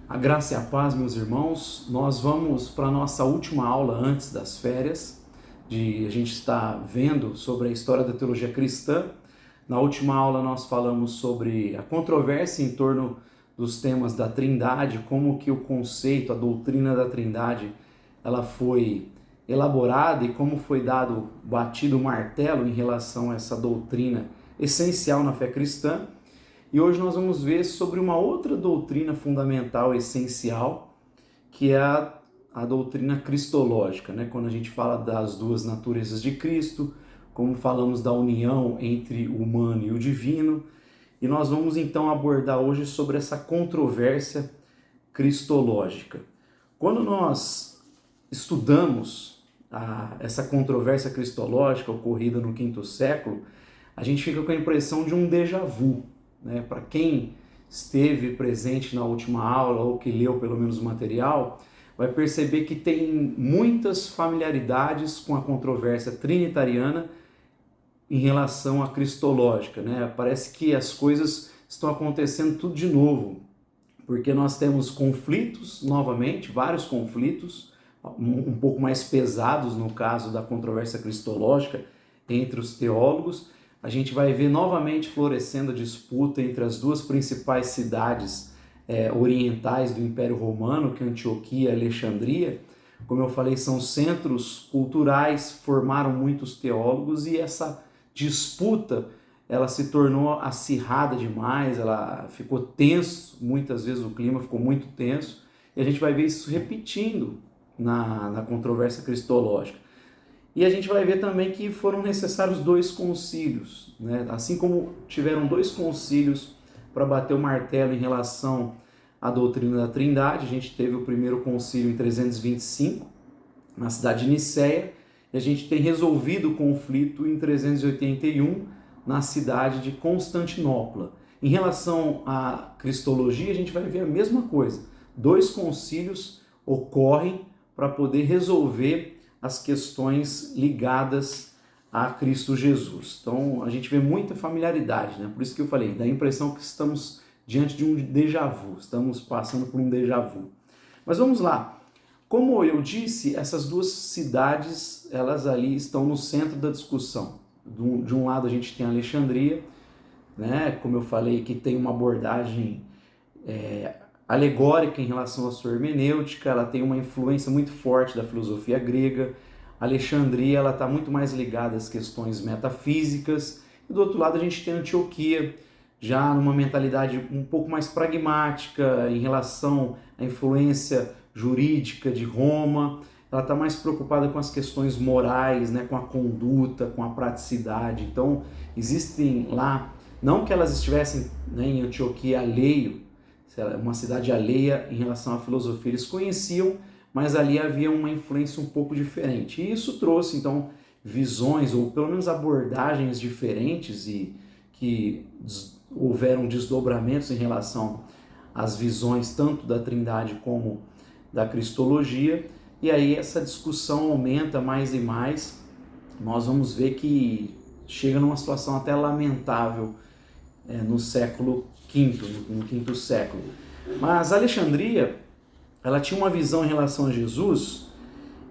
A graça e a paz, meus irmãos. Nós vamos para a nossa última aula antes das férias. A gente está vendo sobre a história da teologia cristã. Na última aula nós falamos sobre a controvérsia em torno dos temas da Trindade, como que o conceito, a doutrina da Trindade, ela foi elaborada e como foi batido o martelo em relação a essa doutrina essencial na fé cristã. E hoje nós vamos ver sobre uma outra doutrina fundamental, essencial, que é a doutrina cristológica, né? Quando a gente fala das duas naturezas de Cristo, como falamos da união entre o humano e o divino, e nós vamos então abordar hoje sobre essa controvérsia cristológica. Quando nós estudamos essa controvérsia cristológica ocorrida no quinto século, a gente fica com a impressão de um déjà vu. Né? Para quem esteve presente na última aula ou que leu pelo menos o material, vai perceber que tem muitas familiaridades com a controvérsia trinitariana em relação à cristológica. Né? Parece que as coisas estão acontecendo tudo de novo, porque nós temos conflitos, novamente, vários conflitos, um pouco mais pesados no caso da controvérsia cristológica entre os teólogos. A gente vai ver novamente florescendo a disputa entre as duas principais cidades orientais do Império Romano, que é Antioquia e Alexandria. Como eu falei, são centros culturais, formaram muitos teólogos e essa disputa ela se tornou acirrada demais, ela ficou tenso, muitas vezes o clima ficou muito tenso, e a gente vai ver isso repetindo na controvérsia cristológica. E a gente vai ver também que foram necessários dois concílios, né? Assim como tiveram dois concílios para bater o martelo em relação à doutrina da Trindade. A gente teve o primeiro concílio em 325, na cidade de Nicéia, e a gente tem resolvido o conflito em 381, na cidade de Constantinopla. Em relação à cristologia, a gente vai ver a mesma coisa. Dois concílios ocorrem para poder resolver as questões ligadas a Cristo Jesus. Então, a gente vê muita familiaridade, né? Por isso que eu falei, dá a impressão que estamos diante de um déjà vu, estamos passando por um déjà vu. Mas vamos lá. Como eu disse, essas duas cidades, elas ali estão no centro da discussão. De um lado a gente tem Alexandria, né? Como eu falei, que tem uma abordagem alegórica em relação à sua hermenêutica, ela tem uma influência muito forte da filosofia grega. Alexandria ela está muito mais ligada às questões metafísicas, e do outro lado a gente tem Antioquia, já numa mentalidade um pouco mais pragmática em relação à influência jurídica de Roma. Ela está mais preocupada com as questões morais, né, com a conduta, com a praticidade. Então existem lá, não que elas estivessem, né, em Antioquia alheio, uma cidade alheia em relação à filosofia, eles conheciam, mas ali havia uma influência um pouco diferente. E isso trouxe, então, visões, ou pelo menos abordagens diferentes, e que houveram desdobramentos em relação às visões tanto da Trindade como da Cristologia, e aí essa discussão aumenta mais e mais. Nós vamos ver que chega numa situação até lamentável no século V, no quinto século. Mas Alexandria, ela tinha uma visão em relação a Jesus,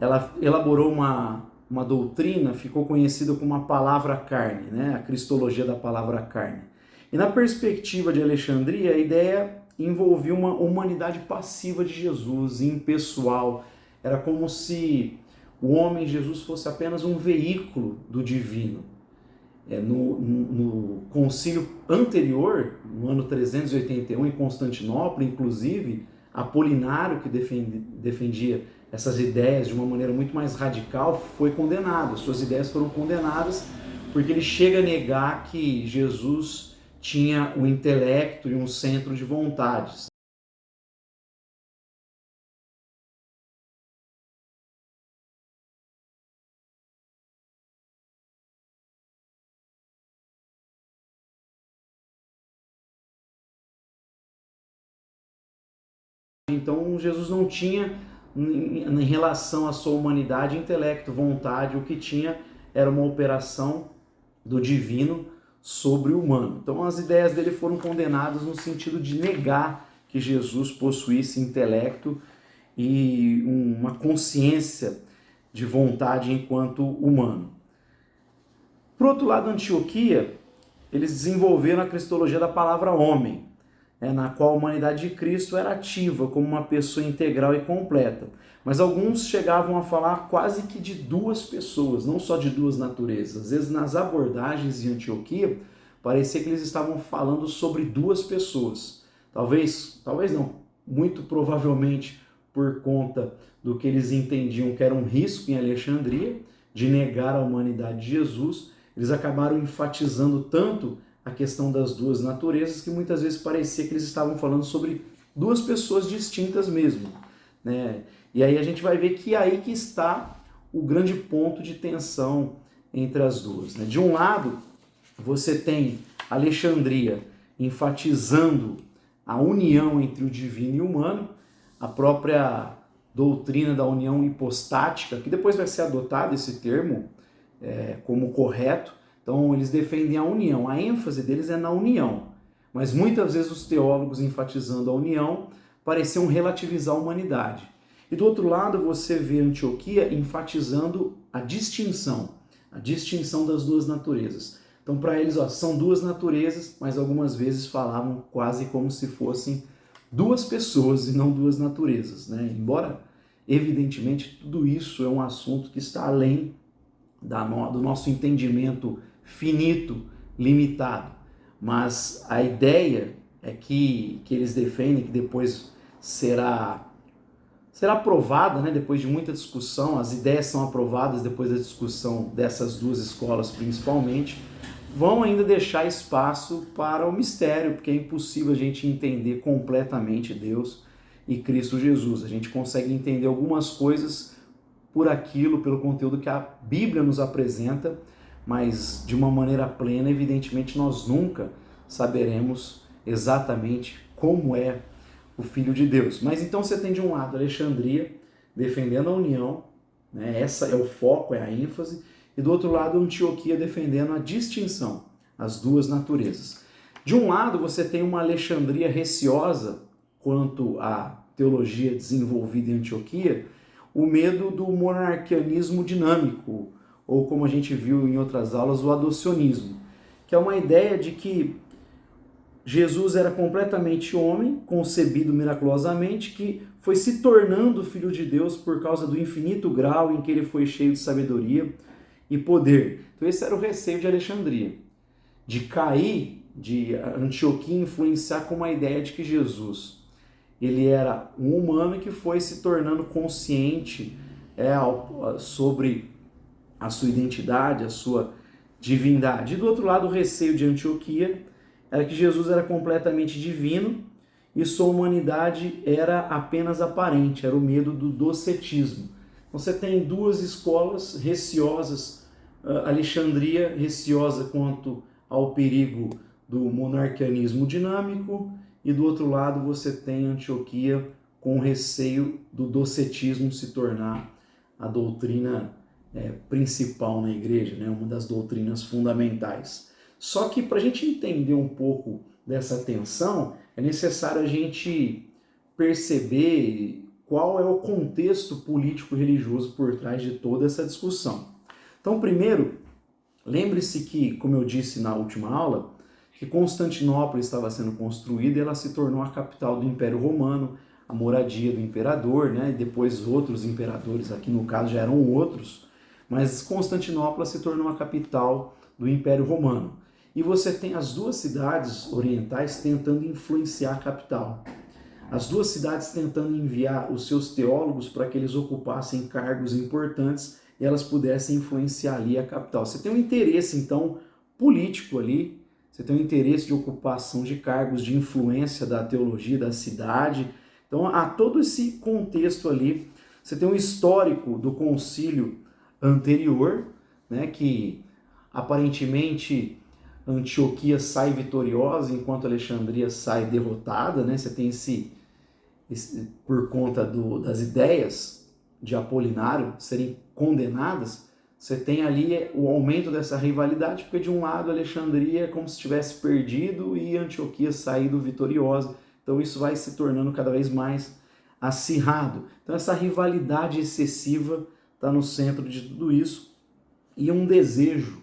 ela elaborou uma doutrina, ficou conhecida como a palavra carne, né? A cristologia da palavra carne. E na perspectiva de Alexandria, a ideia envolvia uma humanidade passiva de Jesus, impessoal. Era como se o homem Jesus fosse apenas um veículo do divino. No concílio anterior, no ano 381, em Constantinopla, inclusive, Apolinário, que defendia essas ideias de uma maneira muito mais radical, foi condenado. Suas ideias foram condenadas porque ele chega a negar que Jesus tinha um intelecto e um centro de vontades. Então Jesus não tinha, em relação à sua humanidade, intelecto, vontade. O que tinha era uma operação do divino sobre o humano. Então as ideias dele foram condenadas no sentido de negar que Jesus possuísse intelecto e uma consciência de vontade enquanto humano. Por outro lado, Antioquia, eles desenvolveram a cristologia da palavra homem, na qual a humanidade de Cristo era ativa como uma pessoa integral e completa. Mas alguns chegavam a falar quase que de duas pessoas, não só de duas naturezas. Às vezes, nas abordagens de Antioquia, parecia que eles estavam falando sobre duas pessoas. Talvez não, muito provavelmente por conta do que eles entendiam que era um risco em Alexandria, de negar a humanidade de Jesus, eles acabaram enfatizando tanto a questão das duas naturezas que muitas vezes parecia que eles estavam falando sobre duas pessoas distintas mesmo, né? E aí a gente vai ver que é aí que está o grande ponto de tensão entre as duas, né? De um lado, você tem Alexandria enfatizando a união entre o divino e o humano, a própria doutrina da união hipostática, que depois vai ser adotado esse termo como correto. Então eles defendem a união, a ênfase deles é na união, mas muitas vezes os teólogos enfatizando a união pareciam relativizar a humanidade. E do outro lado você vê Antioquia enfatizando a distinção das duas naturezas. Então para eles são duas naturezas, mas algumas vezes falavam quase como se fossem duas pessoas e não duas naturezas, né? Embora evidentemente tudo isso é um assunto que está além do nosso entendimento finito, limitado, mas a ideia é que eles defendem, que depois será aprovada, né? Depois de muita discussão, as ideias são aprovadas depois da discussão dessas duas escolas principalmente, vão ainda deixar espaço para o mistério, porque é impossível a gente entender completamente Deus e Cristo Jesus. A gente consegue entender algumas coisas pelo conteúdo que a Bíblia nos apresenta, mas de uma maneira plena, evidentemente, nós nunca saberemos exatamente como é o Filho de Deus. Mas então você tem de um lado Alexandria defendendo a união, né? Essa é o foco, é a ênfase, e do outro lado Antioquia defendendo a distinção, as duas naturezas. De um lado você tem uma Alexandria receosa quanto à teologia desenvolvida em Antioquia, o medo do monarquianismo dinâmico, ou como a gente viu em outras aulas, o adocionismo, que é uma ideia de que Jesus era completamente homem, concebido miraculosamente, que foi se tornando Filho de Deus por causa do infinito grau em que ele foi cheio de sabedoria e poder. Então esse era o receio de Alexandria, de cair, de Antioquia influenciar com uma ideia de que Jesus, ele era um humano que foi se tornando consciente sobre a sua identidade, a sua divindade. E do outro lado, o receio de Antioquia era que Jesus era completamente divino e sua humanidade era apenas aparente, era o medo do docetismo. Então você tem duas escolas receosas, Alexandria receosa quanto ao perigo do monarquianismo dinâmico, e do outro lado você tem Antioquia com receio do docetismo se tornar a doutrina principal na igreja, né? Uma das doutrinas fundamentais. Só que para a gente entender um pouco dessa tensão, é necessário a gente perceber qual é o contexto político-religioso por trás de toda essa discussão. Então, primeiro, lembre-se que, como eu disse na última aula, que Constantinopla estava sendo construída e ela se tornou a capital do Império Romano, a moradia do imperador, né? E depois outros imperadores, aqui no caso já eram outros, mas Constantinopla se tornou a capital do Império Romano. E você tem as duas cidades orientais tentando influenciar a capital. As duas cidades tentando enviar os seus teólogos para que eles ocupassem cargos importantes e elas pudessem influenciar ali a capital. Você tem um interesse, então, político ali, você tem um interesse de ocupação de cargos de influência da teologia da cidade. Então, há todo esse contexto ali. Você tem um histórico do concílio anterior, né, que aparentemente Antioquia sai vitoriosa, enquanto Alexandria sai derrotada, né? Você tem por conta das ideias de Apolinário serem condenadas, você tem ali o aumento dessa rivalidade, porque de um lado Alexandria é como se tivesse perdido e Antioquia saído vitoriosa. Então isso vai se tornando cada vez mais acirrado. Então essa rivalidade excessiva está no centro de tudo isso e um desejo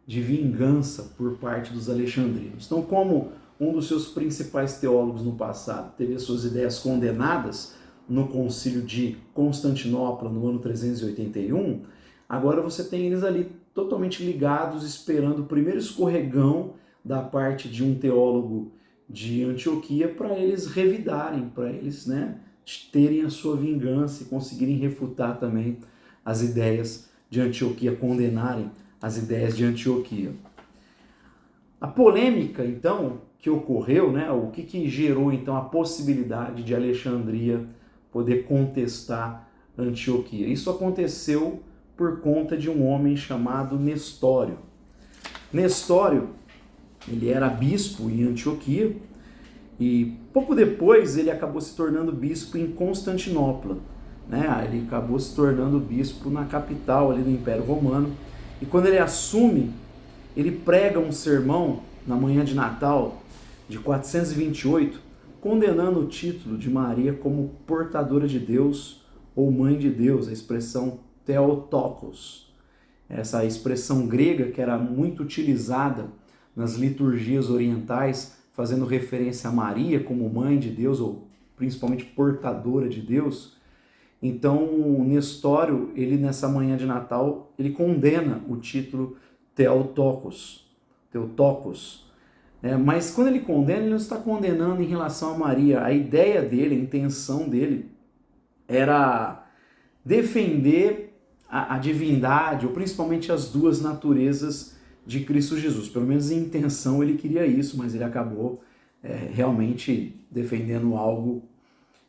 de vingança por parte dos alexandrinos. Então, como um dos seus principais teólogos no passado teve as suas ideias condenadas no concílio de Constantinopla no ano 381, agora você tem eles ali totalmente ligados, esperando o primeiro escorregão da parte de um teólogo de Antioquia para eles revidarem, para eles terem a sua vingança e conseguirem refutar também as ideias de Antioquia, condenarem as ideias de Antioquia. A polêmica, então, que ocorreu, o que gerou, então, a possibilidade de Alexandria poder contestar Antioquia? Isso aconteceu por conta de um homem chamado Nestório. Nestório, ele era bispo em Antioquia e pouco depois ele acabou se tornando bispo em Constantinopla. Ele acabou se tornando bispo na capital ali do Império Romano. E quando ele assume, ele prega um sermão na manhã de Natal de 428, condenando o título de Maria como portadora de Deus ou mãe de Deus, a expressão Theotokos. Essa expressão grega que era muito utilizada nas liturgias orientais, fazendo referência a Maria como mãe de Deus ou principalmente portadora de Deus. Então, Nestório, ele nessa manhã de Natal, ele condena o título Theotokos. Mas quando ele condena, ele não está condenando em relação a Maria. A ideia dele, a intenção dele, era defender a divindade, ou principalmente as duas naturezas de Cristo Jesus. Pelo menos em intenção ele queria isso, mas ele acabou realmente defendendo algo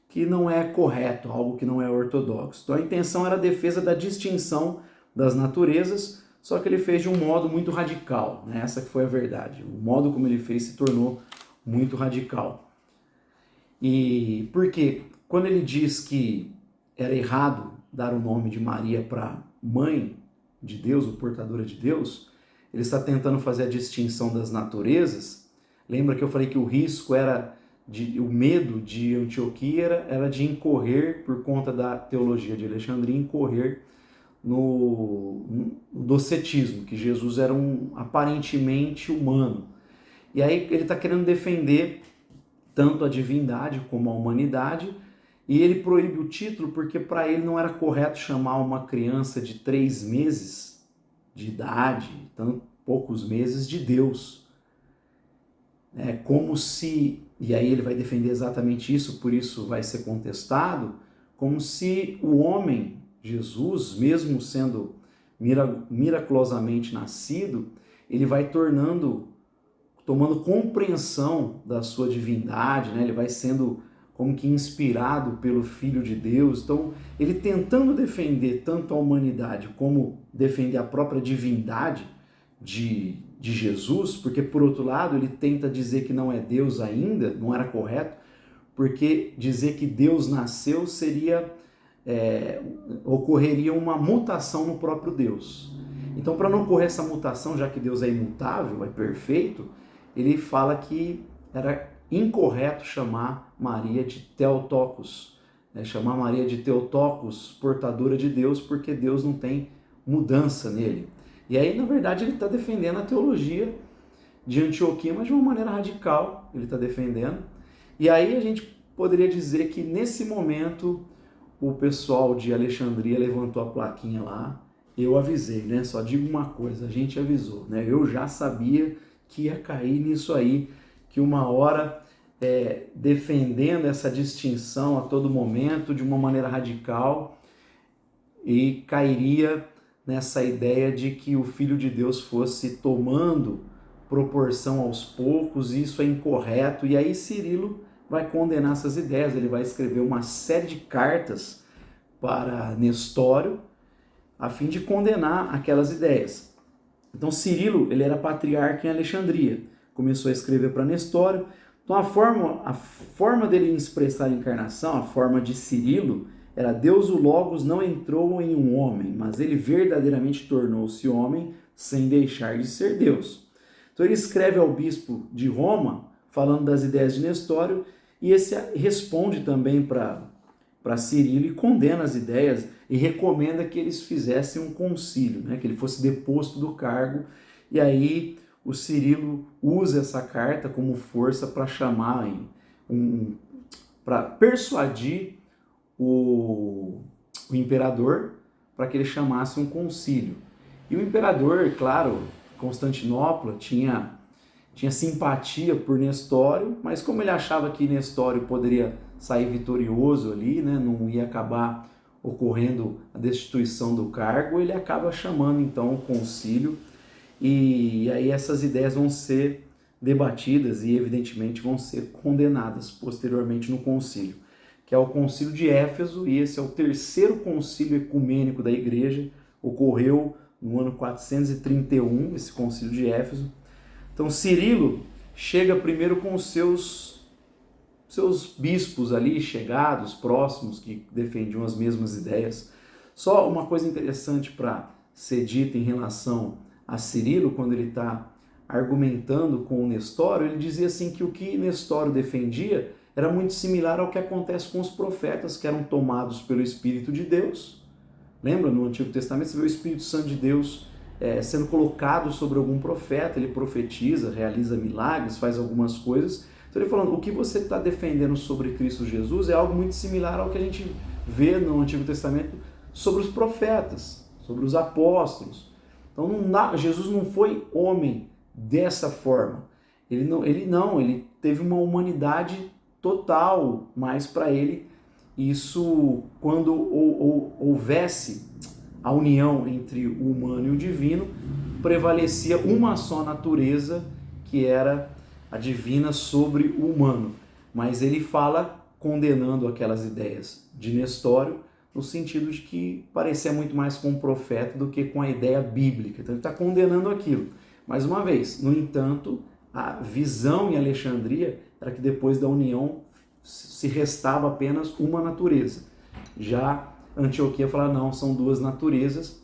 que não é correto, algo que não é ortodoxo. Então a intenção era a defesa da distinção das naturezas, só que ele fez de um modo muito radical, Essa que foi a verdade. O modo como ele fez se tornou muito radical. E por quê? Quando ele diz que era errado dar o nome de Maria para mãe de Deus, ou portadora de Deus, ele está tentando fazer a distinção das naturezas. Lembra que eu falei que o risco era o medo de Antioquia era de incorrer, por conta da teologia de Alexandria, incorrer no docetismo, que Jesus era aparentemente humano. E aí ele está querendo defender tanto a divindade como a humanidade, e ele proíbe o título porque para ele não era correto chamar uma criança de 3 meses de idade, tão poucos meses, de Deus. É como se, e aí ele vai defender exatamente isso, por isso vai ser contestado, como se o homem, Jesus, mesmo sendo miraculosamente nascido, ele vai tomando compreensão da sua divindade, ele vai sendo como que inspirado pelo Filho de Deus. Então, ele tentando defender tanto a humanidade como defender a própria divindade de Jesus, porque por outro lado ele tenta dizer que não é Deus ainda, não era correto, porque dizer que Deus nasceu ocorreria uma mutação no próprio Deus. Então, para não ocorrer essa mutação, já que Deus é imutável, é perfeito, ele fala que era incorreto chamar Maria de Theotokos, chamar Maria de Theotokos, portadora de Deus, porque Deus não tem mudança nele. E aí, na verdade, ele está defendendo a teologia de Antioquia, mas de uma maneira radical, ele está defendendo. E aí a gente poderia dizer que nesse momento o pessoal de Alexandria levantou a plaquinha lá, eu avisei, Só digo uma coisa, a gente avisou, Eu já sabia que ia cair nisso aí, que uma hora defendendo essa distinção a todo momento, de uma maneira radical, e cairia nessa ideia de que o Filho de Deus fosse tomando proporção aos poucos, e isso é incorreto. E aí Cirilo vai condenar essas ideias, ele vai escrever uma série de cartas para Nestório, a fim de condenar aquelas ideias. Então Cirilo, ele era patriarca em Alexandria, começou a escrever para Nestório. Então a forma dele expressar a encarnação, a forma de Cirilo, era Deus o Logos não entrou em um homem, mas ele verdadeiramente tornou-se homem sem deixar de ser Deus. Então ele escreve ao bispo de Roma, falando das ideias de Nestório, E esse responde também para Cirilo e condena as ideias e recomenda que eles fizessem um concílio, né? Que ele fosse deposto do cargo. E aí o Cirilo usa essa carta como força para chamar, para persuadir o imperador para que ele chamasse um concílio. E o imperador, claro, Constantinopla, tinha simpatia por Nestório, mas como ele achava que Nestório poderia sair vitorioso ali, né, não ia acabar ocorrendo a destituição do cargo, ele acaba chamando então o concílio, e aí essas ideias vão ser debatidas e evidentemente vão ser condenadas posteriormente no concílio, que é o concílio de Éfeso, e esse é o terceiro concílio ecumênico da igreja, ocorreu no ano 431, esse concílio de Éfeso. Então Cirilo chega primeiro com os seus bispos ali, chegados, próximos, que defendiam as mesmas ideias. Só uma coisa interessante para ser dita em relação a Cirilo, quando ele está argumentando com o Nestório, ele dizia assim que o que Nestório defendia era muito similar ao que acontece com os profetas, que eram tomados pelo Espírito de Deus. Lembra, no Antigo Testamento, você vê o Espírito Santo de Deus sendo colocado sobre algum profeta, ele profetiza, realiza milagres, faz algumas coisas. Então ele falando, o que você está defendendo sobre Cristo Jesus é algo muito similar ao que a gente vê no Antigo Testamento sobre os profetas, sobre os apóstolos. Então Jesus não foi homem dessa forma. Ele teve uma humanidade total, mas para ele isso, quando houvesse a união entre o humano e o divino, prevalecia uma só natureza, que era a divina sobre o humano. Mas ele fala condenando aquelas ideias de Nestório, no sentido de que parecia muito mais com um profeta do que com a ideia bíblica. Então ele está condenando aquilo. Mais uma vez, no entanto, a visão em Alexandria era que depois da união se restava apenas uma natureza. Já Antioquia fala, não, são duas naturezas,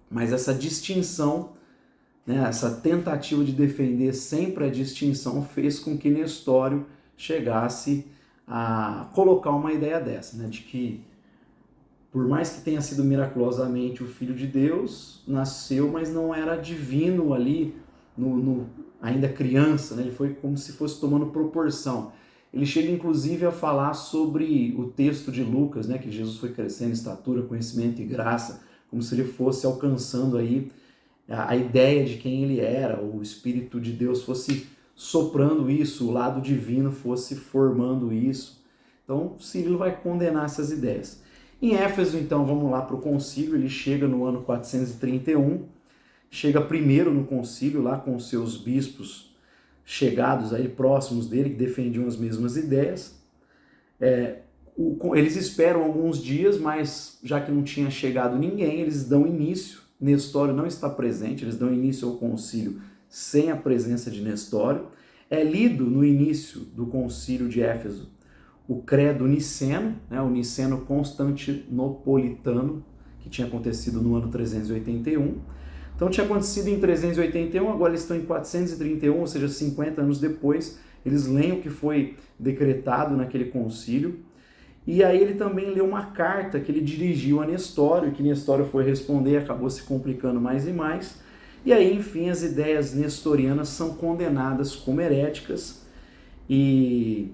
mas essa distinção, né, essa tentativa de defender sempre a distinção fez com que Nestório chegasse a colocar uma ideia dessa, né, de que por mais que tenha sido miraculosamente o Filho de Deus, nasceu, mas não era divino ali, ainda criança, né, ele foi como se fosse tomando proporção. Ele chega inclusive a falar sobre o texto de Lucas, né, que Jesus foi crescendo em estatura, conhecimento e graça, como se ele fosse alcançando aí a ideia de quem ele era, o Espírito de Deus fosse soprando isso, o lado divino fosse formando isso. Então Cirilo vai condenar essas ideias. Em Éfeso, então, vamos lá para o concílio, ele chega no ano 431, chega primeiro no concílio lá com os seus bispos chegados aí, próximos dele, que defendiam as mesmas ideias. Eles esperam alguns dias, mas já que não tinha chegado ninguém, eles dão início. Nestório não está presente, eles dão início ao concílio sem a presença de Nestório. É lido no início do concílio de Éfeso o credo niceno, né, o niceno constantinopolitano, que tinha acontecido no ano 381. Então tinha acontecido em 381, agora eles estão em 431, ou seja, 50 anos depois, eles leem o que foi decretado naquele concílio, e aí ele também leu uma carta que ele dirigiu a Nestório, que Nestório foi responder e acabou se complicando mais e mais, e aí, enfim, as ideias nestorianas são condenadas como heréticas, e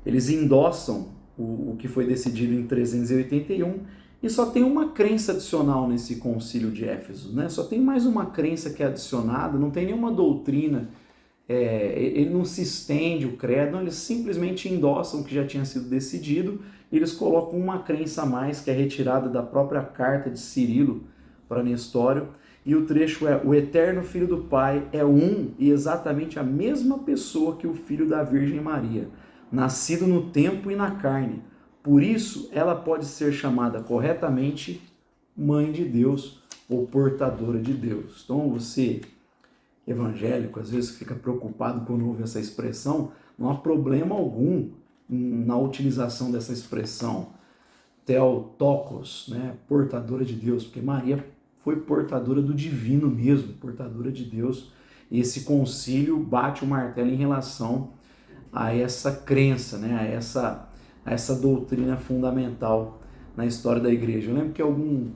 eles endossam o que foi decidido em 381, e só tem uma crença adicional nesse concílio de Éfeso, né? Só tem mais uma crença que é adicionada, não tem nenhuma doutrina, ele não se estende o credo, não, eles simplesmente endossam o que já tinha sido decidido, e eles colocam uma crença a mais, que é retirada da própria carta de Cirilo para Nestório, e o trecho é: o eterno Filho do Pai é um e exatamente a mesma pessoa que o Filho da Virgem Maria, nascido no tempo e na carne. Por isso, ela pode ser chamada corretamente Mãe de Deus ou Portadora de Deus. Então, você, evangélico, às vezes fica preocupado quando ouve essa expressão, não há problema algum na utilização dessa expressão, Theotokos, né? Portadora de Deus, porque Maria foi portadora do divino mesmo, portadora de Deus. E esse concílio bate o martelo em relação a essa crença, né, a essa doutrina fundamental na história da igreja. Eu lembro que algumas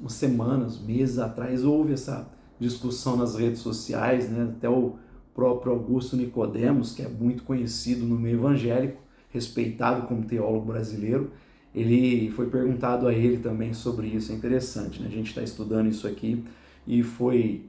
semanas, meses atrás, houve essa discussão nas redes sociais, né, até o próprio Augusto Nicodemos, que é muito conhecido no meio evangélico, respeitado como teólogo brasileiro, ele foi perguntado a ele também sobre isso. É interessante, né? A gente está estudando isso aqui e foi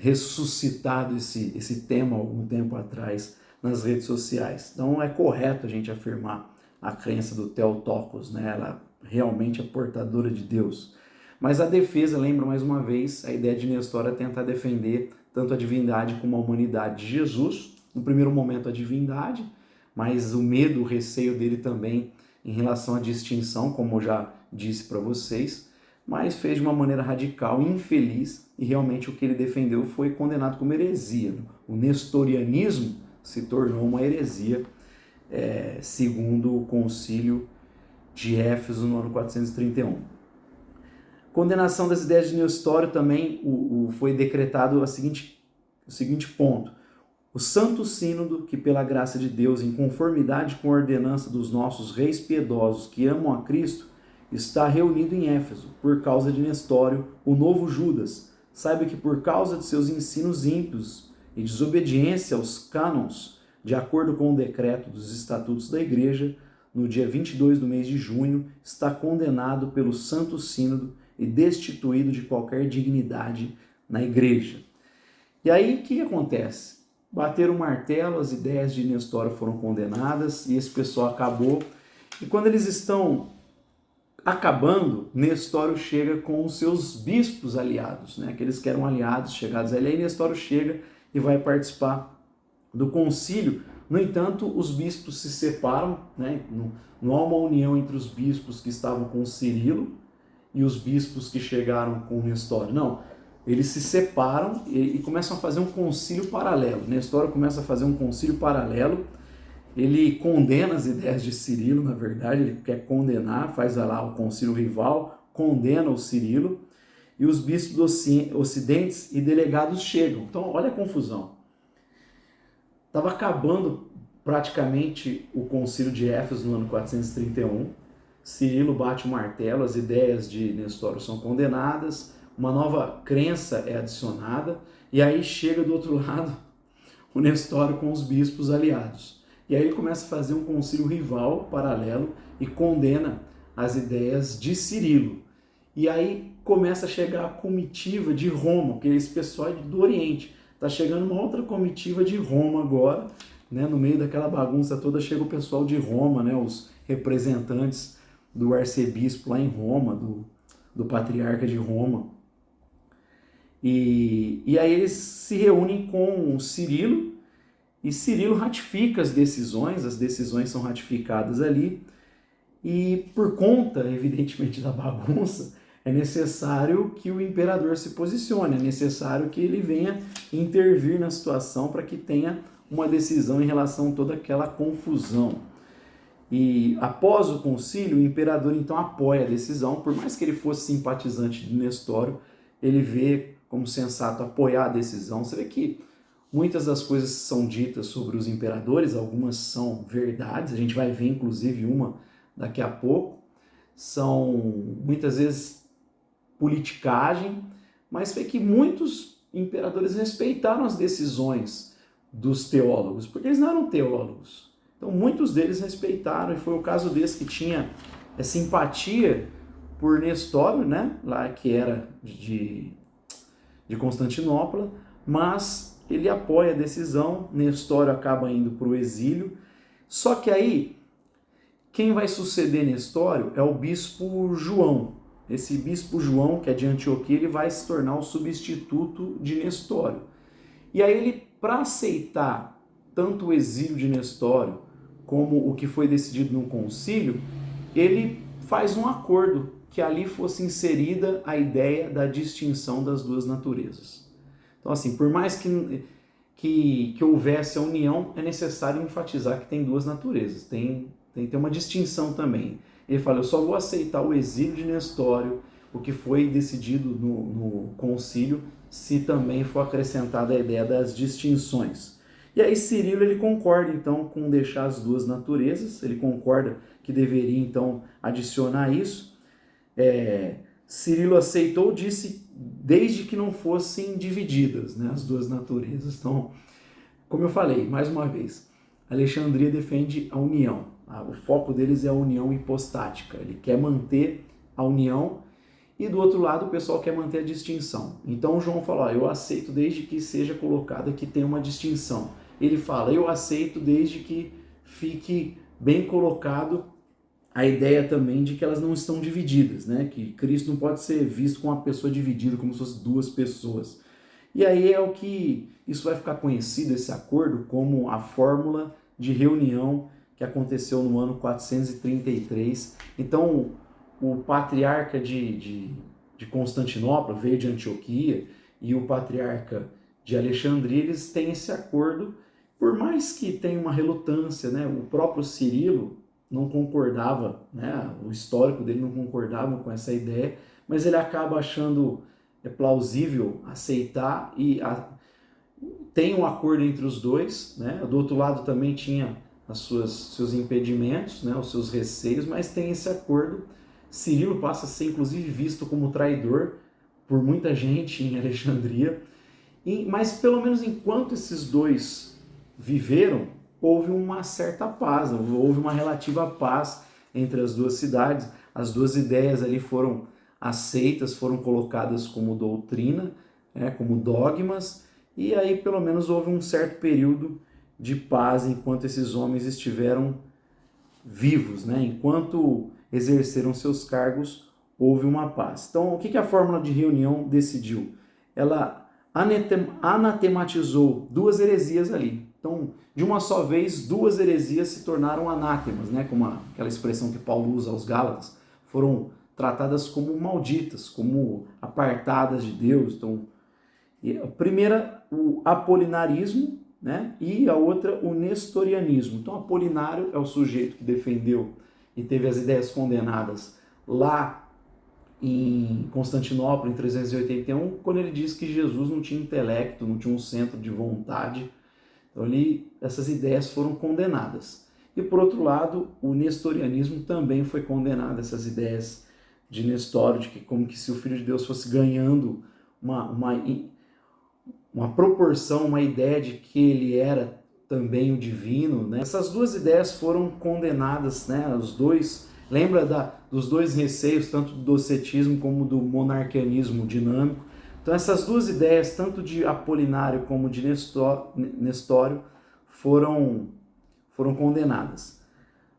ressuscitado esse tema algum tempo atrás nas redes sociais. Então é correto a gente afirmar a crença do Theotokos, né? Ela realmente é portadora de Deus. Mas a defesa, lembra mais uma vez, a ideia de Nestor é tentar defender tanto a divindade como a humanidade de Jesus. No primeiro momento a divindade, mas o medo, o receio dele também em relação à distinção, como eu já disse para vocês, mas fez de uma maneira radical, infeliz, e realmente o que ele defendeu foi condenado como heresia. O nestorianismo se tornou uma heresia, segundo o concílio de Éfeso no ano 431. Condenação das ideias de Nestório também foi decretado o seguinte ponto: o Santo Sínodo, que pela graça de Deus, em conformidade com a ordenança dos nossos reis piedosos que amam a Cristo, está reunido em Éfeso, por causa de Nestório, o novo Judas. Saiba que por causa de seus ensinos ímpios e desobediência aos cânons, de acordo com o decreto dos estatutos da Igreja, no dia 22 do mês de junho, está condenado pelo Santo Sínodo e destituído de qualquer dignidade na Igreja. E aí, o que acontece? Bateram o martelo, as ideias de Nestório foram condenadas e esse pessoal acabou. E quando eles estão acabando, Nestório chega com os seus bispos aliados, né? Aqueles que eram aliados, chegados a ele. Aí Nestório chega e vai participar do concílio. No entanto, os bispos se separam, né? Não há uma união entre os bispos que estavam com Cirilo e os bispos que chegaram com Nestório. Não. Eles se separam e começam a fazer um concílio paralelo. Nestório começa a fazer um concílio paralelo, ele condena as ideias de Cirilo, na verdade, ele quer condenar, faz lá o concílio rival, condena o Cirilo, e os bispos ocidentes e delegados chegam. Então, olha a confusão. Estava acabando praticamente o concílio de Éfeso no ano 431, Cirilo bate o martelo, as ideias de Nestório são condenadas, uma nova crença é adicionada, e aí chega do outro lado o Nestório com os bispos aliados. E aí ele começa a fazer um concílio rival, paralelo, e condena as ideias de Cirilo. E aí começa a chegar a comitiva de Roma, porque esse pessoal é do Oriente. Está chegando uma outra comitiva de Roma agora, né? No meio daquela bagunça toda chega o pessoal de Roma, né? Os representantes do arcebispo lá em Roma, do patriarca de Roma. E aí eles se reúnem com Cirilo, e Cirilo ratifica as decisões são ratificadas ali, e por conta, evidentemente, da bagunça, é necessário que o imperador se posicione, é necessário que ele venha intervir na situação para que tenha uma decisão em relação a toda aquela confusão. E após o concílio, o imperador então apoia a decisão, por mais que ele fosse simpatizante de Nestório, ele vê como sensato apoiar a decisão. Você vê que muitas das coisas são ditas sobre os imperadores, algumas são verdades, a gente vai ver inclusive uma daqui a pouco, são muitas vezes politicagem, mas foi que muitos imperadores respeitaram as decisões dos teólogos, porque eles não eram teólogos. Então muitos deles respeitaram, e foi o caso desse que tinha simpatia por Nestório, né, lá que era de Constantinopla, mas ele apoia a decisão, Nestório acaba indo para o exílio. Só que aí, quem vai suceder Nestório é o bispo João. Esse bispo João, que é de Antioquia, ele vai se tornar o substituto de Nestório. E aí ele, para aceitar tanto o exílio de Nestório como o que foi decidido no concílio, ele faz um acordo que ali fosse inserida a ideia da distinção das duas naturezas. Então, assim, por mais que houvesse a união, é necessário enfatizar que tem duas naturezas, tem que ter uma distinção também. Ele fala, eu só vou aceitar o exílio de Nestório, o que foi decidido no concílio, se também for acrescentada a ideia das distinções. E aí Cirilo ele concorda então com deixar as duas naturezas, ele concorda que deveria então adicionar isso. Cirilo aceitou, disse, desde que não fossem divididas, né, as duas naturezas. Então, como eu falei, mais uma vez, Alexandria defende a união. O foco deles é a união hipostática. Ele quer manter a união e do outro lado o pessoal quer manter a distinção. Então João fala, eu aceito desde que seja colocada que tem uma distinção. Ele fala, eu aceito desde que fique bem colocado a ideia também de que elas não estão divididas, né? Que Cristo não pode ser visto como uma pessoa dividida, como se fossem duas pessoas. E aí é o que isso vai ficar conhecido, esse acordo, como a fórmula de reunião que aconteceu no ano 433. Então, o patriarca de Constantinopla veio de Antioquia e o patriarca de Alexandria, eles têm esse acordo, por mais que tenha uma relutância, né? O próprio Cirilo não concordava, né? O histórico dele não concordava com essa ideia, mas ele acaba achando plausível aceitar e tem um acordo entre os dois, né? Do outro lado também tinha seus impedimentos, né? Os seus receios, mas tem esse acordo. Cirilo passa a ser inclusive visto como traidor por muita gente em Alexandria, mas pelo menos enquanto esses dois viveram, houve uma certa paz, houve uma relativa paz entre as duas cidades, as duas ideias ali foram aceitas, foram colocadas como doutrina, como dogmas, e aí pelo menos houve um certo período de paz enquanto esses homens estiveram vivos, né? Enquanto exerceram seus cargos, houve uma paz. Então, o que a fórmula de reunião decidiu? Ela anatematizou duas heresias ali. Então, de uma só vez, duas heresias se tornaram anátemas, né? Como aquela expressão que Paulo usa aos Gálatas, foram tratadas como malditas, como apartadas de Deus. Então, a primeira, o apolinarismo, né? E a outra, o nestorianismo. Então, Apolinário é o sujeito que defendeu e teve as ideias condenadas lá em Constantinopla, em 381, quando ele diz que Jesus não tinha intelecto, não tinha um centro de vontade. Então, essas ideias foram condenadas. E, por outro lado, o nestorianismo também foi condenado, essas ideias de Nestório, de que como que se o Filho de Deus fosse ganhando uma proporção, uma ideia de que ele era também o divino, né? Essas duas ideias foram condenadas, né? Os dois, lembra dos dois receios, tanto do docetismo como do monarquianismo dinâmico. Então essas duas ideias, tanto de Apolinário como de Nestório, foram condenadas.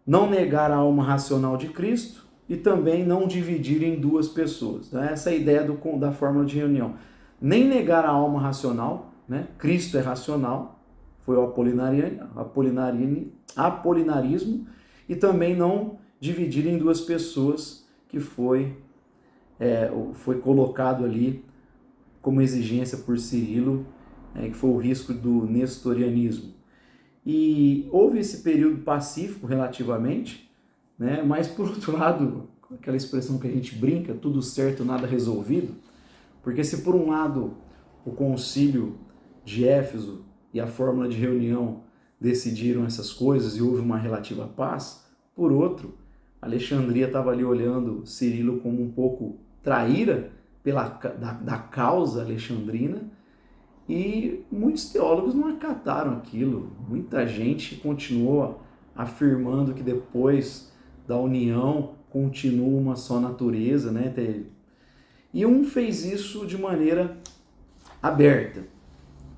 Não negar a alma racional de Cristo e também não dividir em duas pessoas. Então, essa é a ideia da fórmula de reunião. Nem negar a alma racional, né? Cristo é racional, foi o apolinarismo, e também não dividir em duas pessoas, que foi colocado ali como exigência por Cirilo, que foi o risco do nestorianismo. E houve esse período pacífico relativamente, né? Mas por outro lado, aquela expressão que a gente brinca, tudo certo, nada resolvido, porque se por um lado o concílio de Éfeso e a fórmula de reunião decidiram essas coisas e houve uma relativa paz, por outro, Alexandria estava ali olhando Cirilo como um pouco traíra da causa alexandrina, e muitos teólogos não acataram aquilo. Muita gente continuou afirmando que depois da união continua uma só natureza, né? E um fez isso de maneira aberta,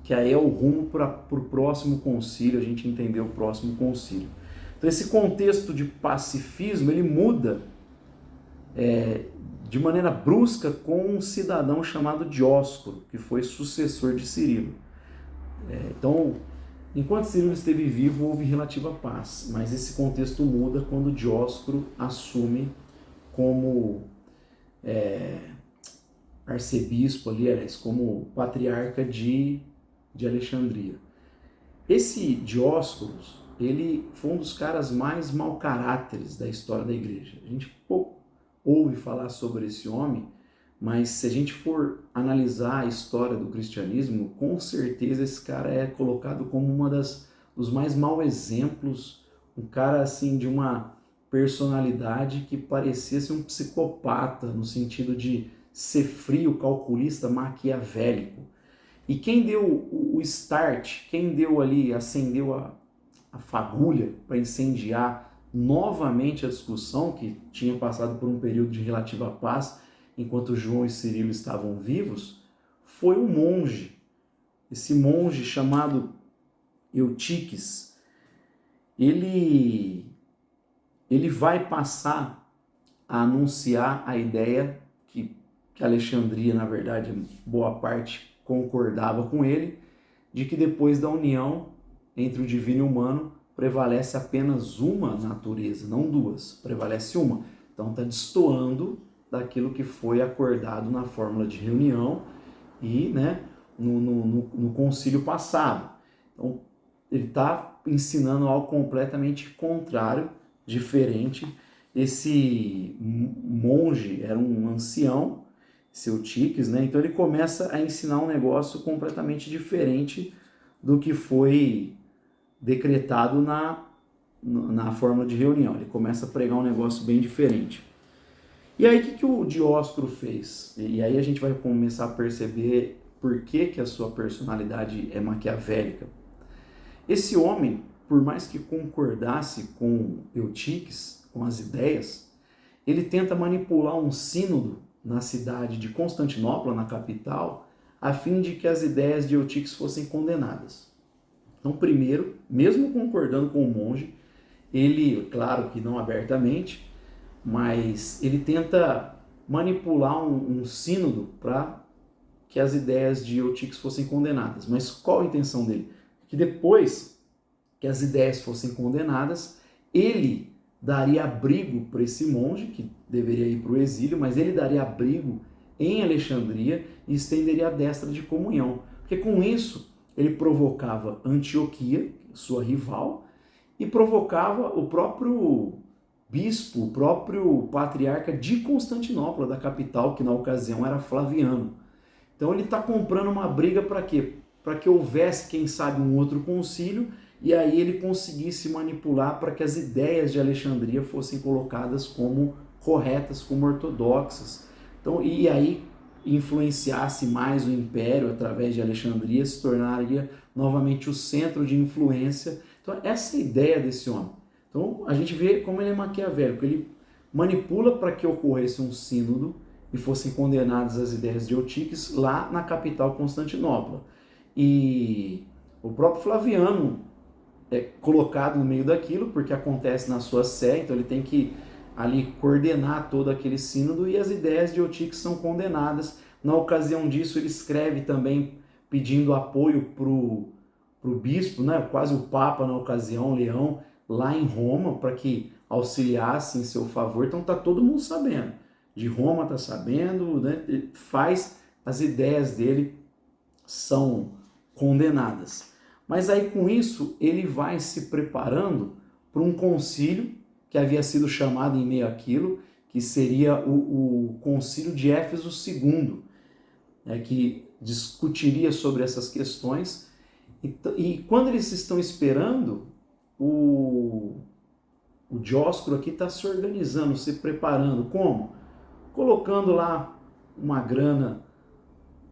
que aí é o rumo para o próximo concílio, a gente entender o próximo concílio. Então esse contexto de pacifismo, ele muda de maneira brusca com um cidadão chamado Dióscoro, que foi sucessor de Cirilo. Então, enquanto Cirilo esteve vivo, houve relativa paz, mas esse contexto muda quando Dióscoro assume como arcebispo ali, como patriarca de Alexandria. Esse Dióscoro, ele foi um dos caras mais mau caráteres da história da igreja. A gente pouco ouve falar sobre esse homem, mas se a gente for analisar a história do cristianismo, com certeza esse cara é colocado como dos mais maus exemplos, um cara assim de uma personalidade que parecia ser um psicopata, no sentido de ser frio, calculista, maquiavélico. E quem deu o start, quem deu ali, acendeu a fagulha para incendiar novamente a discussão, que tinha passado por um período de relativa paz, enquanto João e Cirilo estavam vivos, foi um monge. Esse monge chamado Eutiques, ele vai passar a anunciar a ideia que Alexandria, na verdade, boa parte concordava com ele, de que depois da união entre o divino e o humano prevalece apenas uma natureza, não duas, prevalece uma. Então está destoando daquilo que foi acordado na fórmula de reunião e, né, no concílio passado. Então ele está ensinando algo completamente contrário, diferente. Esse monge era um ancião, Eutiques, né? Então ele começa a ensinar um negócio completamente diferente do que foi decretado na fórmula de reunião. Ele começa a pregar um negócio bem diferente. E aí o que o Dióscoro fez? E aí a gente vai começar a perceber por que a sua personalidade é maquiavélica. Esse homem, por mais que concordasse com Eutiques, com as ideias, ele tenta manipular um sínodo na cidade de Constantinopla, na capital, a fim de que as ideias de Eutiques fossem condenadas. Então, primeiro, mesmo concordando com o monge, ele, claro que não abertamente, mas ele tenta manipular um sínodo para que as ideias de Eutiques fossem condenadas. Mas qual a intenção dele? Que depois que as ideias fossem condenadas, ele daria abrigo para esse monge, que deveria ir para o exílio, mas ele daria abrigo em Alexandria e estenderia a destra de comunhão. Porque com isso ele provocava Antioquia, sua rival, e provocava o próprio bispo, o próprio patriarca de Constantinopla, da capital, que na ocasião era Flaviano. Então ele está comprando uma briga para quê? Para que houvesse, quem sabe, um outro concílio, e aí ele conseguisse manipular para que as ideias de Alexandria fossem colocadas como corretas, como ortodoxas. Então, e aí influenciasse mais o império através de Alexandria, se tornaria novamente o centro de influência. Então, essa é a ideia desse homem. Então, a gente vê como ele é maquiavélico. Ele manipula para que ocorresse um sínodo e fossem condenadas as ideias de Eutiques lá na capital Constantinopla. E o próprio Flaviano é colocado no meio daquilo, porque acontece na sua sé, então ele tem que ali coordenar todo aquele sínodo e as ideias de Eutiques são condenadas. Na ocasião disso, ele escreve também pedindo apoio para o bispo, né, quase o Papa na ocasião, Leão, lá em Roma, para que auxiliasse em seu favor. Então está todo mundo sabendo. De Roma está sabendo, né, faz, as ideias dele são condenadas. Mas aí com isso ele vai se preparando para um concílio que havia sido chamado em meio àquilo, que seria o concílio de Éfeso II, né, que discutiria sobre essas questões. E quando eles estão esperando, o Dióscoro aqui está se organizando, se preparando. Como? Colocando lá uma grana,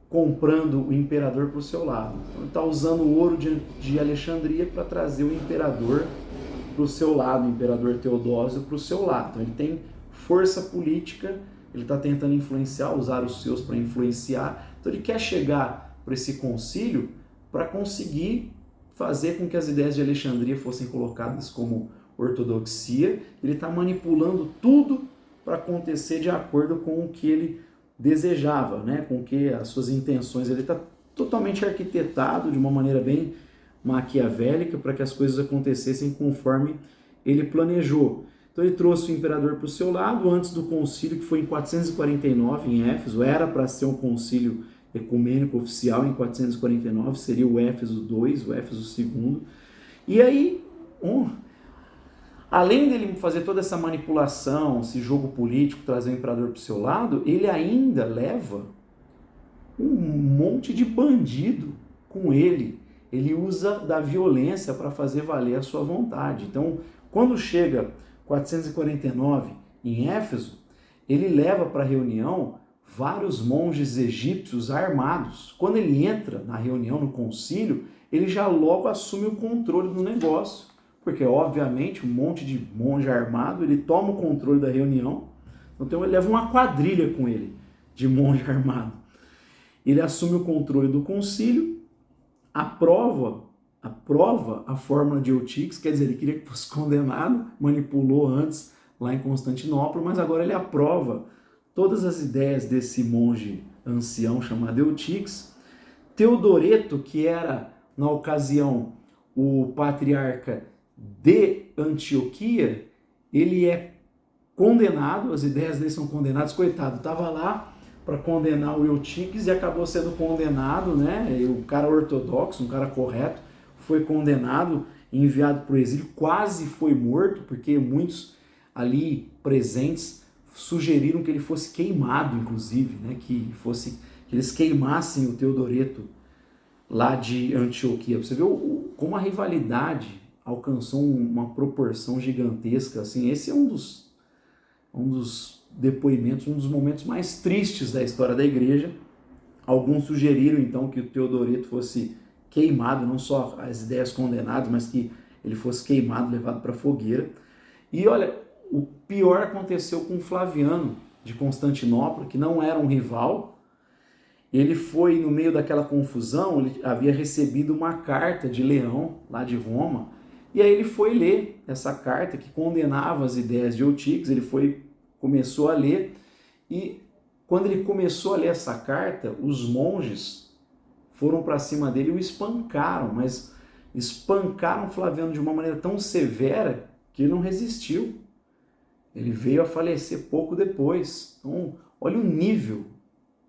comprando o imperador para o seu lado. Então, ele está usando o ouro de Alexandria para trazer o imperador para o seu lado, o imperador Teodósio para o seu lado. Então ele tem força política, ele está tentando influenciar, usar os seus para influenciar. Então ele quer chegar para esse concílio para conseguir fazer com que as ideias de Alexandria fossem colocadas como ortodoxia. Ele está manipulando tudo para acontecer de acordo com o que ele desejava, né? Com que as suas intenções. Ele está totalmente arquitetado de uma maneira bem maquiavélica para que as coisas acontecessem conforme ele planejou. Então ele trouxe o imperador para o seu lado antes do concílio, que foi em 449 em Éfeso. Era para ser um concílio ecumênico oficial em 449, seria o Éfeso II, o Éfeso II. E aí além dele fazer toda essa manipulação, esse jogo político, trazer o imperador para o seu lado, ele ainda leva um monte de bandido com ele. Ele usa da violência para fazer valer a sua vontade. Então, quando chega 449 em Éfeso, ele leva para a reunião vários monges egípcios armados. Quando ele entra na reunião, no concílio, ele já logo assume o controle do negócio, porque obviamente um monte de monge armado, ele toma o controle da reunião, então ele leva uma quadrilha com ele, de monge armado. Ele assume o controle do concílio, aprova a fórmula de Eutíquis, quer dizer, ele queria que fosse condenado, manipulou antes lá em Constantinopla, mas agora ele aprova todas as ideias desse monge ancião chamado Eutíquis. Teodoreto, que era, na ocasião, o patriarca de Antioquia, ele é condenado, as ideias dele são condenadas, coitado, estava lá para condenar o Eutíquis e acabou sendo condenado, né? E o cara ortodoxo, um cara correto, foi condenado, enviado para o exílio, quase foi morto, porque muitos ali presentes sugeriram que ele fosse queimado, inclusive, né? Que eles queimassem o Teodoreto lá de Antioquia. Você vê como a rivalidade alcançou uma proporção gigantesca. Assim, esse é um dos depoimentos, um dos momentos mais tristes da história da igreja. Alguns sugeriram então que o Teodoreto fosse queimado, não só as ideias condenadas, mas que ele fosse queimado, levado para a fogueira. E olha, o pior aconteceu com Flaviano de Constantinopla, que não era um rival. Ele foi, no meio daquela confusão, ele havia recebido uma carta de Leão, lá de Roma, e aí ele foi ler essa carta que condenava as ideias de Eutíquis. Ele começou a ler, e quando ele começou a ler essa carta, os monges foram para cima dele e o espancaram, mas espancaram Flaviano de uma maneira tão severa que ele não resistiu. Ele veio a falecer pouco depois. Então, olha o nível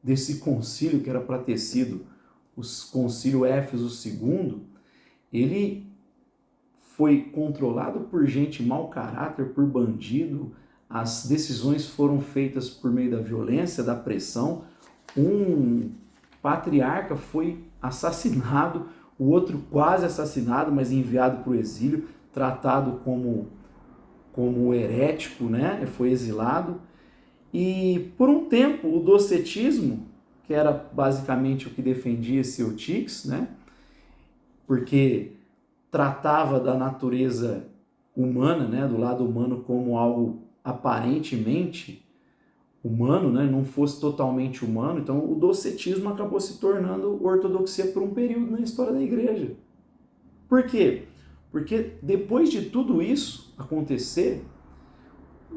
desse concílio que era para ter sido o concílio Éfeso II. Ele foi controlado por gente mau caráter, por bandido. As decisões foram feitas por meio da violência, da pressão. Um patriarca foi assassinado, o outro quase assassinado, mas enviado para o exílio, tratado como herético, né? Foi exilado. E por um tempo o docetismo, que era basicamente o que defendia esse Eutíquis, né? Porque tratava da natureza humana, né? Do lado humano como algo aparentemente humano, né? Não fosse totalmente humano. Então o docetismo acabou se tornando ortodoxia por um período na história da igreja. Por quê? Porque depois de tudo isso acontecer,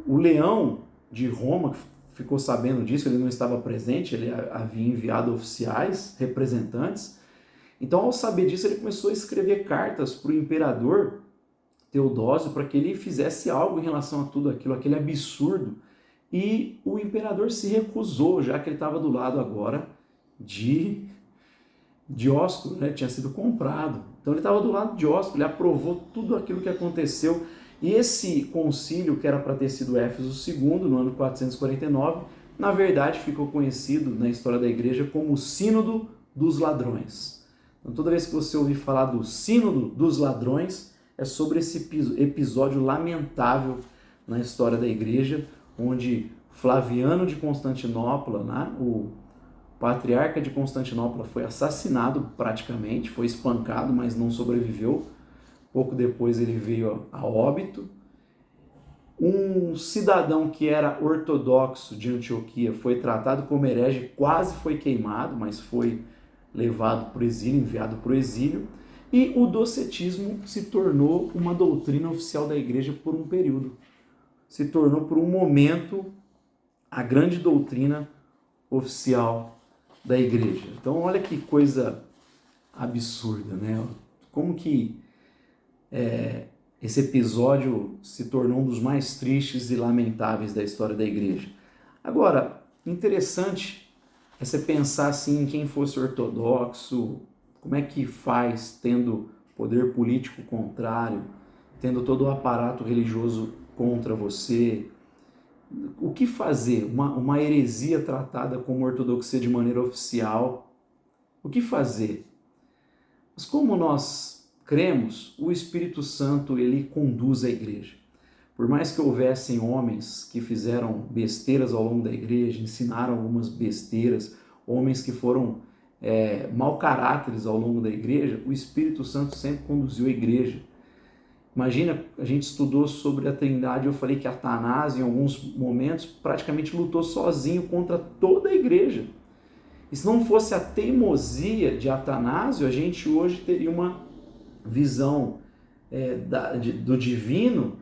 o Leão de Roma ficou sabendo disso, ele não estava presente, ele havia enviado oficiais, representantes. Então, ao saber disso, ele começou a escrever cartas para o imperador Teodósio para que ele fizesse algo em relação a tudo aquilo, aquele absurdo. E o imperador se recusou, já que ele estava do lado agora de Dióscoro, né? Tinha sido comprado. Então ele estava do lado de Dióscoro, ele aprovou tudo aquilo que aconteceu. E esse concílio, que era para ter sido Éfeso II, no ano 449, na verdade ficou conhecido na história da igreja como o Sínodo dos Ladrões. Então toda vez que você ouvir falar do Sínodo dos Ladrões, é sobre esse episódio lamentável na história da igreja, onde Flaviano de Constantinopla, né, o patriarca de Constantinopla, foi assassinado praticamente, foi espancado, mas não sobreviveu. Pouco depois ele veio a óbito. Um cidadão que era ortodoxo de Antioquia foi tratado como herege, quase foi queimado, mas foi levado para o exílio, enviado para o exílio. E o docetismo se tornou uma doutrina oficial da igreja por um período. Se tornou por um momento a grande doutrina oficial da igreja. Então olha que coisa absurda, né? Como que esse episódio se tornou um dos mais tristes e lamentáveis da história da igreja. Agora, interessante é você pensar assim em quem fosse ortodoxo, como é que faz tendo poder político contrário, tendo todo o aparato religioso contra você. O que fazer? Uma heresia tratada como ortodoxia de maneira oficial. O que fazer? Mas como nós cremos, o Espírito Santo ele conduz a igreja. Por mais que houvessem homens que fizeram besteiras ao longo da igreja, ensinaram algumas besteiras, homens que foram mau caráteres ao longo da igreja, o Espírito Santo sempre conduziu a igreja. Imagina, a gente estudou sobre a Trindade, eu falei que Atanásio, em alguns momentos, praticamente lutou sozinho contra toda a igreja. E se não fosse a teimosia de Atanásio, a gente hoje teria uma visão do divino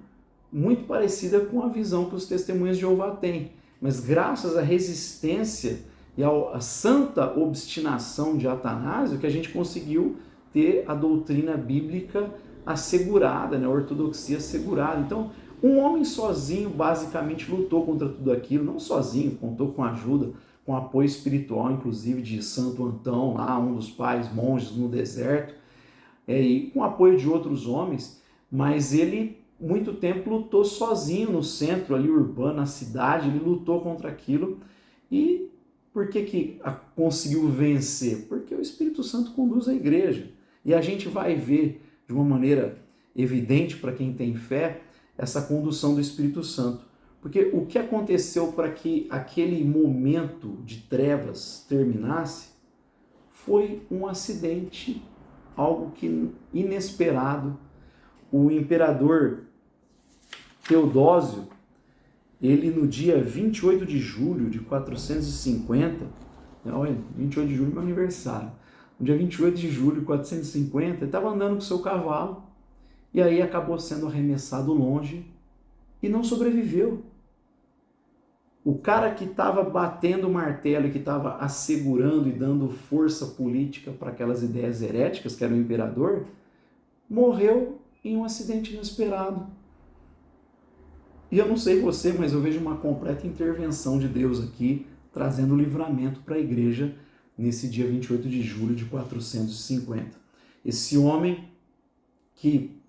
muito parecida com a visão que os testemunhas de Jeová têm. Mas graças à resistência e à santa obstinação de Atanásio, que a gente conseguiu ter a doutrina bíblica assegurada, a ortodoxia assegurada. Então, um homem sozinho basicamente lutou contra tudo aquilo, não sozinho, contou com ajuda, com apoio espiritual, inclusive de Santo Antão, lá um dos pais monges no deserto, e com apoio de outros homens, mas ele muito tempo lutou sozinho no centro ali urbano, na cidade, ele lutou contra aquilo. E por que conseguiu vencer? Porque o Espírito Santo conduz a igreja. E a gente vai ver de uma maneira evidente para quem tem fé essa condução do Espírito Santo. Porque o que aconteceu para que aquele momento de trevas terminasse foi um acidente, algo que inesperado. O imperador Teodósio, ele no dia 28 de julho de 450, olha, 28 de julho é meu aniversário, no dia 28 de julho de 450, ele estava andando com seu cavalo e aí acabou sendo arremessado longe e não sobreviveu. O cara que estava batendo o martelo e que estava assegurando e dando força política para aquelas ideias heréticas, que era o imperador, morreu em um acidente inesperado. E eu não sei você, mas eu vejo uma completa intervenção de Deus aqui, trazendo livramento para a igreja nesse dia 28 de julho de 450. Esse homem que,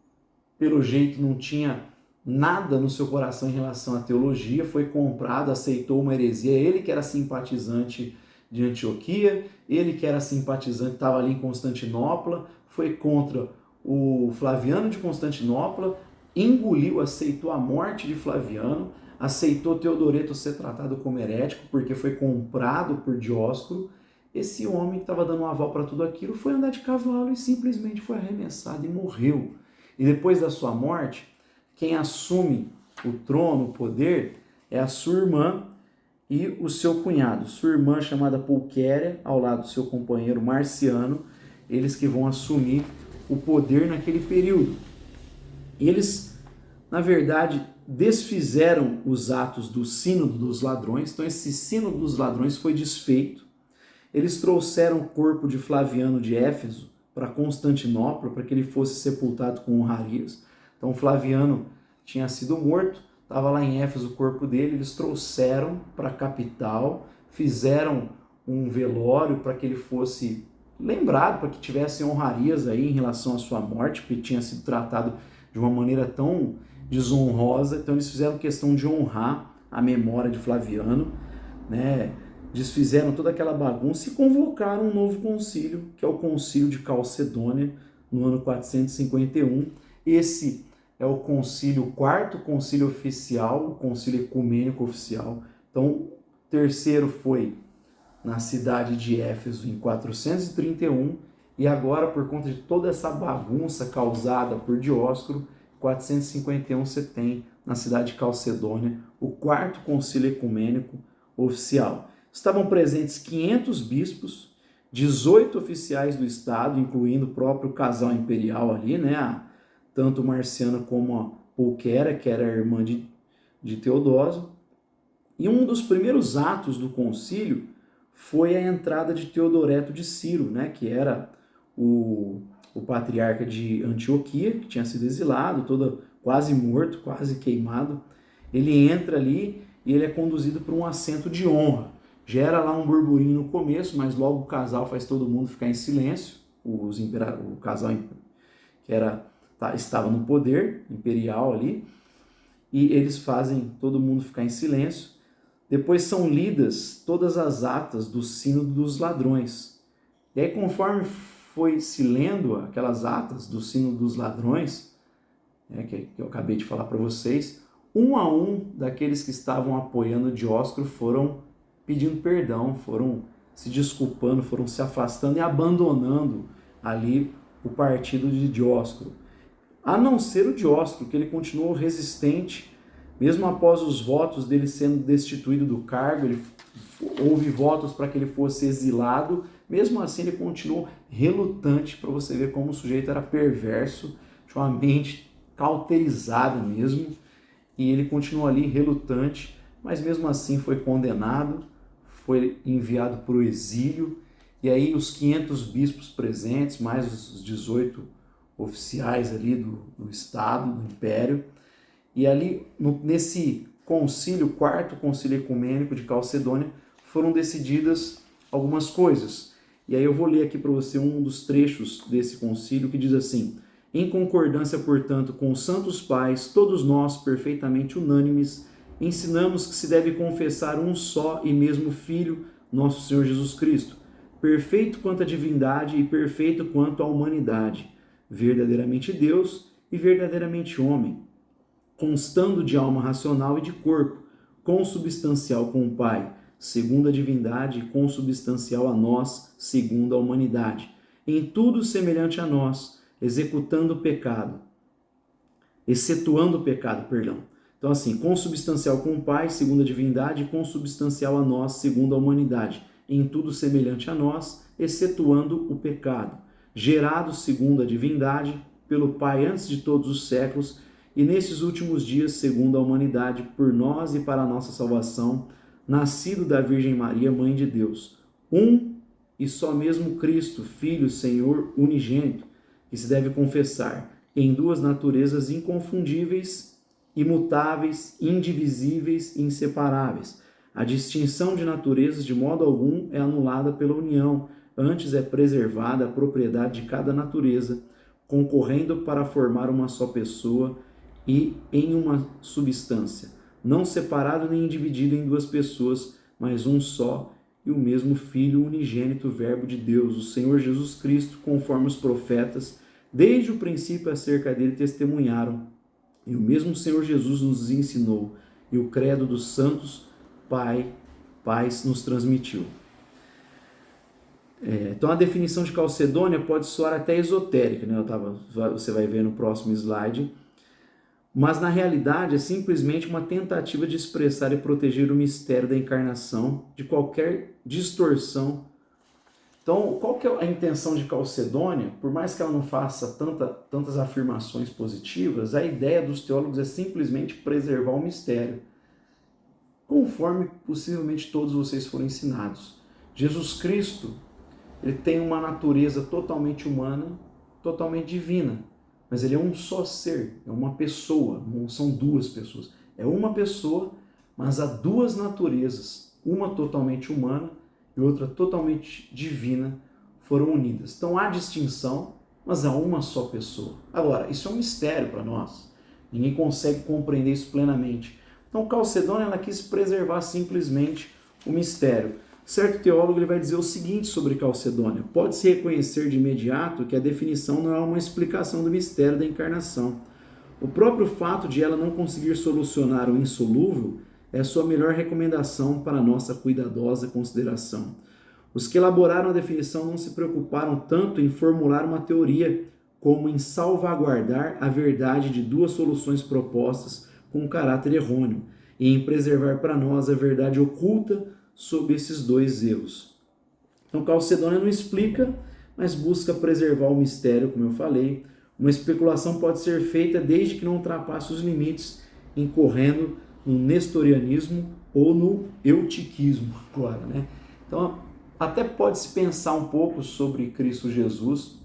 pelo jeito, não tinha nada no seu coração em relação à teologia, foi comprado, aceitou uma heresia, ele que era simpatizante de Antioquia, ele que era simpatizante, estava ali em Constantinopla, foi contra o Flaviano de Constantinopla, engoliu, aceitou a morte de Flaviano, aceitou Teodoreto ser tratado como herético porque foi comprado por Dióscoro. Esse homem que estava dando um aval para tudo aquilo foi andar de cavalo e simplesmente foi arremessado e morreu. E depois da sua morte, quem assume o trono, o poder, é a sua irmã e o seu cunhado. Sua irmã, chamada Pulquéria, ao lado do seu companheiro Marciano, eles que vão assumir o poder naquele período. Eles, na verdade, desfizeram os atos do Sínodo dos Ladrões. Então esse Sínodo dos Ladrões foi desfeito. Eles trouxeram o corpo de Flaviano de Éfeso para Constantinopla, para que ele fosse sepultado com honrarias. Então Flaviano tinha sido morto, estava lá em Éfeso o corpo dele, eles trouxeram para a capital, fizeram um velório para que ele fosse lembrado, para que tivesse honrarias aí em relação à sua morte, porque tinha sido tratado de uma maneira tão desonrosa. Então eles fizeram questão de honrar a memória de Flaviano, né? Desfizeram toda aquela bagunça e convocaram um novo concílio, que é o Concílio de Calcedônia, no ano 451. Esse é o concílio, o quarto concílio oficial, o concílio ecumênico oficial. Então, o terceiro foi na cidade de Éfeso em 431, e agora, por conta de toda essa bagunça causada por Dióscoro, 451 você tem na cidade de Calcedônia o quarto concílio ecumênico oficial. Estavam presentes 500 bispos, 18 oficiais do Estado, incluindo o próprio casal imperial ali, né? Tanto Marciano como a Pulquéria, que era a irmã de Teodósio. E um dos primeiros atos do concílio foi a entrada de Teodoreto de Ciro, né? Que era o patriarca de Antioquia, que tinha sido exilado, quase morto, quase queimado. Ele entra ali e ele é conduzido para um assento de honra. Gera lá um burburinho no começo, mas logo o casal faz todo mundo ficar em silêncio. O casal que era estava no poder imperial ali, e eles fazem todo mundo ficar em silêncio. Depois são lidas todas as atas do Sínodo dos Ladrões. E aí, conforme foi se lendo aquelas atas do Sínodo dos Ladrões, que eu acabei de falar para vocês, um a um daqueles que estavam apoiando Dióscoro foram pedindo perdão, foram se desculpando, foram se afastando e abandonando ali o partido de Dióscoro. A não ser o Dióscoro, que ele continuou resistente, mesmo após os votos dele sendo destituído do cargo, houve votos para que ele fosse exilado, mesmo assim ele continuou relutante, para você ver como o sujeito era perverso, tinha uma mente cauterizada mesmo, e ele continuou ali relutante, mas mesmo assim foi condenado, foi enviado para o exílio, e aí os 500 bispos presentes, mais os 18 oficiais ali do Estado, do Império, e ali nesse concílio, quarto concílio ecumênico de Calcedônia, foram decididas algumas coisas. E aí eu vou ler aqui para você um dos trechos desse concílio que diz assim: em concordância, portanto, com os santos pais, todos nós, perfeitamente unânimes, ensinamos que se deve confessar um só e mesmo Filho, nosso Senhor Jesus Cristo, perfeito quanto à divindade e perfeito quanto à humanidade, verdadeiramente Deus e verdadeiramente homem, constando de alma racional e de corpo, consubstancial com o Pai, segundo a divindade e consubstancial a nós, segundo a humanidade, em tudo semelhante a nós, exetuando o pecado. Então assim, consubstancial com o Pai, segundo a divindade, e consubstancial a nós, segundo a humanidade, em tudo semelhante a nós, excetuando o pecado, gerado segundo a divindade, pelo Pai antes de todos os séculos, e nesses últimos dias, segundo a humanidade, por nós e para a nossa salvação, nascido da Virgem Maria, Mãe de Deus, um e só mesmo Cristo, Filho, Senhor, unigênito, que se deve confessar, em duas naturezas inconfundíveis, imutáveis, indivisíveis e inseparáveis. A distinção de naturezas de modo algum é anulada pela união, antes é preservada a propriedade de cada natureza, concorrendo para formar uma só pessoa e em uma substância, não separado nem dividido em duas pessoas, mas um só e o mesmo Filho unigênito, Verbo de Deus, o Senhor Jesus Cristo, conforme os profetas, desde o princípio acerca dele testemunharam, e o mesmo Senhor Jesus nos ensinou, e o credo dos santos pais nos transmitiu. Então a definição de Calcedônia pode soar até esotérica, né? Você vai ver no próximo slide, mas na realidade é simplesmente uma tentativa de expressar e proteger o mistério da encarnação de qualquer distorção. Então, qual que é a intenção de Calcedônia? Por mais que ela não faça tantas afirmações positivas, a ideia dos teólogos é simplesmente preservar o mistério, conforme possivelmente todos vocês foram ensinados. Jesus Cristo, ele tem uma natureza totalmente humana, totalmente divina, mas ele é um só ser, é uma pessoa, não são duas pessoas. É uma pessoa, mas há duas naturezas, uma totalmente humana e outra totalmente divina, foram unidas. Então há distinção, mas há uma só pessoa. Agora, isso é um mistério para nós. Ninguém consegue compreender isso plenamente. Então Calcedônia ela quis preservar simplesmente o mistério. Certo teólogo ele vai dizer o seguinte sobre Calcedônia: pode-se reconhecer de imediato que a definição não é uma explicação do mistério da encarnação. O próprio fato de ela não conseguir solucionar o insolúvel é a sua melhor recomendação para a nossa cuidadosa consideração. Os que elaboraram a definição não se preocuparam tanto em formular uma teoria como em salvaguardar a verdade de duas soluções propostas com um caráter errôneo e em preservar para nós a verdade oculta sob esses dois erros. Então Calcedônia não explica, mas busca preservar o mistério, como eu falei. Uma especulação pode ser feita desde que não ultrapasse os limites, incorrendo no nestorianismo ou no eutiquismo agora, né? Então até pode-se pensar um pouco sobre Cristo Jesus,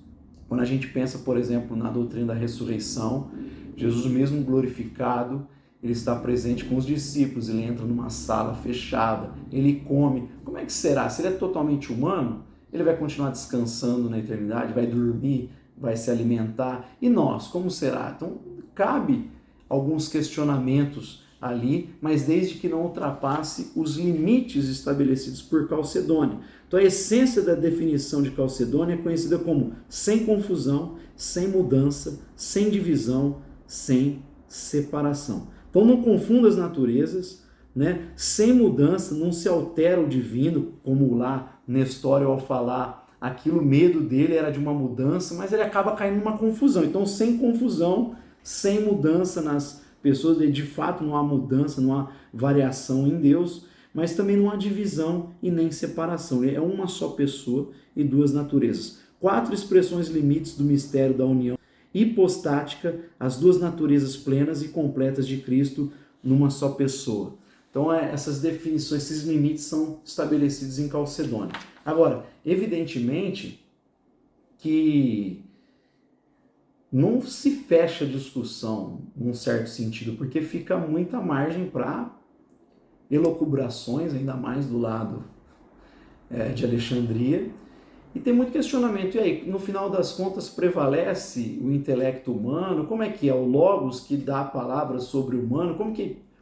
quando a gente pensa, por exemplo, na doutrina da ressurreição. Jesus mesmo glorificado, ele está presente com os discípulos, ele entra numa sala fechada, ele come. Como é que será? Se ele é totalmente humano, ele vai continuar descansando na eternidade, vai dormir vai se alimentar? E nós, como será? Então, cabe alguns questionamentos ali, mas desde que não ultrapasse os limites estabelecidos por Calcedônia. Então, a essência da definição de Calcedônia é conhecida como sem confusão, sem mudança, sem divisão, sem separação. Então, não confunda as naturezas, né? Sem mudança, não se altera o divino, como lá Nestório, ao falar aquilo, o medo dele era de uma mudança, mas ele acaba caindo numa confusão. Então, sem confusão, sem mudança nas pessoas, de fato não há mudança, não há variação em Deus, mas também não há divisão e nem separação. É uma só pessoa e duas naturezas. 4 expressões limites do mistério da união hipostática, as duas naturezas plenas e completas de Cristo numa só pessoa. Então, essas definições, esses limites são estabelecidos em Calcedônia. Agora, evidentemente que não se fecha a discussão num certo sentido, porque fica muita margem para elucubrações, ainda mais do lado de Alexandria, e tem muito questionamento. E aí, no final das contas, prevalece o intelecto humano? Como é que é o logos que dá a palavra sobre o humano?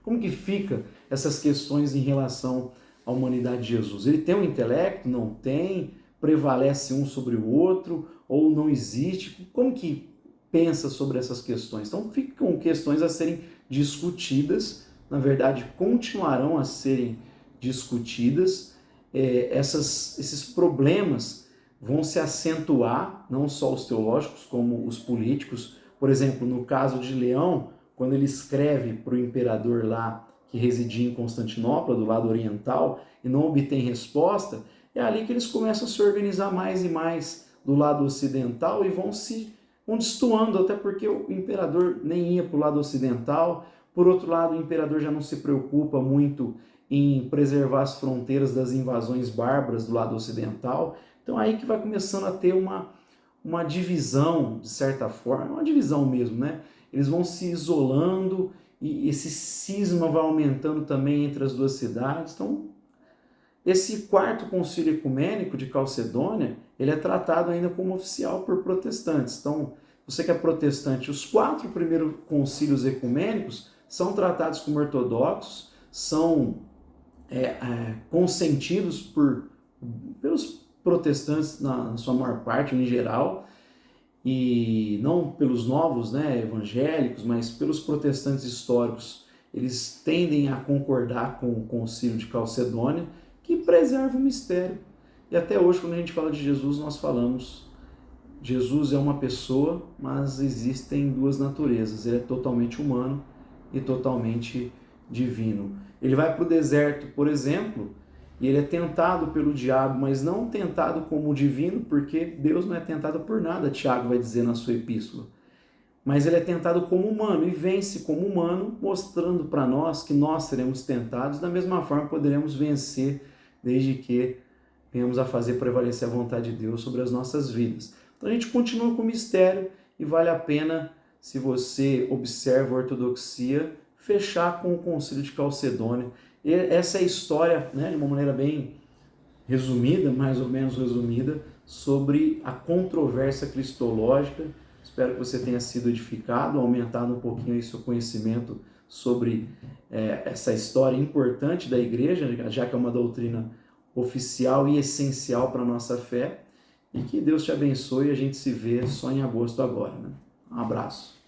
Como que fica essas questões em relação à humanidade de Jesus? Ele tem um intelecto? Não tem? Prevalece um sobre o outro? Ou não existe? Como que pensa sobre essas questões? Então ficam questões a serem discutidas, na verdade continuarão a serem discutidas. Esses problemas vão se acentuar, não só os teológicos, como os políticos. Por exemplo, no caso de Leão, quando ele escreve para o imperador lá que residia em Constantinopla, do lado oriental, e não obtém resposta, é ali que eles começam a se organizar mais e mais do lado ocidental e vão destoando, até porque o imperador nem ia para o lado ocidental. Por outro lado, o imperador já não se preocupa muito em preservar as fronteiras das invasões bárbaras do lado ocidental. Então aí que vai começando a ter uma divisão, de certa forma, uma divisão mesmo, né? Eles vão se isolando e esse cisma vai aumentando também entre as duas cidades. Então, esse 4º concílio ecumênico de Calcedônia, ele é tratado ainda como oficial por protestantes. Então, você que é protestante, os 4 primeiros concílios ecumênicos são tratados como ortodoxos, são consentidos pelos protestantes na sua maior parte, em geral, e não pelos novos, né, evangélicos, mas pelos protestantes históricos. Eles tendem a concordar com o concílio de Calcedônia, que preserva o mistério. E até hoje, quando a gente fala de Jesus, nós falamos, Jesus é uma pessoa, mas existem duas naturezas. Ele é totalmente humano e totalmente divino. Ele vai para o deserto, por exemplo, e ele é tentado pelo diabo, mas não tentado como divino, porque Deus não é tentado por nada, Tiago vai dizer na sua epístola. Mas ele é tentado como humano e vence como humano, mostrando para nós que nós seremos tentados, da mesma forma poderemos vencer, desde que venhamos a fazer prevalecer a vontade de Deus sobre as nossas vidas. Então a gente continua com o mistério e vale a pena, se você observa a ortodoxia, fechar com o concílio de Calcedônia. E essa é a história, né, de uma maneira bem resumida, mais ou menos resumida, sobre a controvérsia cristológica. Espero que você tenha sido edificado, aumentado um pouquinho aí seu conhecimento sobre essa história importante da igreja, já que é uma doutrina oficial e essencial para a nossa fé. E que Deus te abençoe e a gente se vê só em agosto agora, né? Um abraço.